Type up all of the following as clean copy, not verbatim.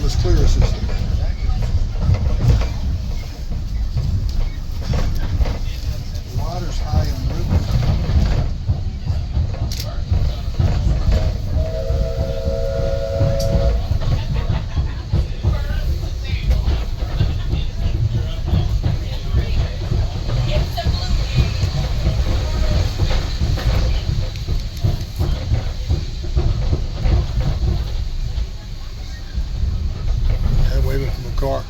Let's clear the system. The water's high on the roof. Waving from a car.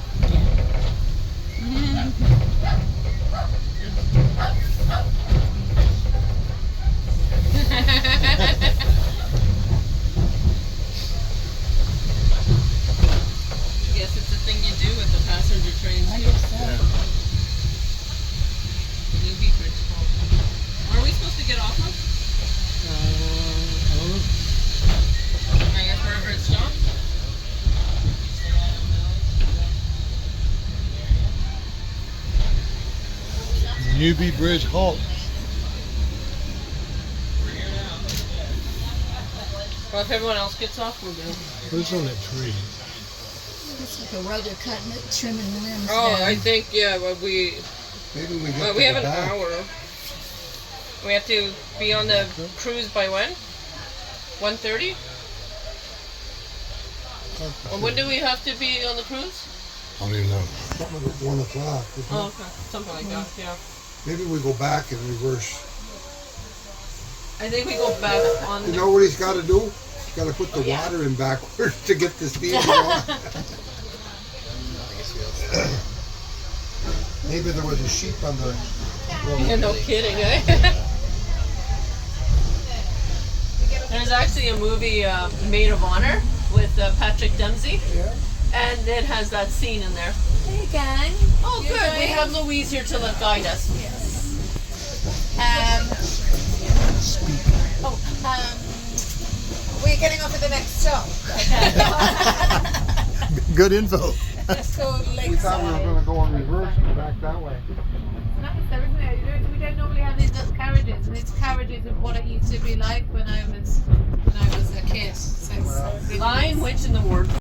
Guess it's a thing you do with the passenger trains. I guess so. Yeah. Newby Bridge Halt. Where are we supposed to get off of? I don't know. I guess wherever it stops. Newby Bridge Halt. Well, if everyone else gets off, we'll go. Who's on that tree? It's like a rudder cutting it, trimming the limbs Oh, down. I think, yeah, but we Maybe we get well, to we have the an back. hour. We have to be on the cruise by when? 1:30? Or when do we have to be on the cruise? I don't even know. Something at 1 o'clock. isn't Oh, it? okay. Something like that, yeah. Maybe we go back in reverse. I think we go back on You the... know what he's got to do? He's got to put the water in backwards to get the steam going. Maybe there was a sheep on the Yeah, road. no kidding, eh? There's actually a movie, Maid of Honor, with Patrick Dempsey, Yeah. and it has that scene in there. Hey gang. Oh, You good. We doing- have Louise here to guide us. We're getting off at the next stop. Good info. It's called We thought we were Lakeside. going to go in reverse and back that way. Nice though, isn't it? We don't normally have these little carriages, and these carriages are what it used to be like when I was a kid. So it's really Lion, nice. witch, and the word.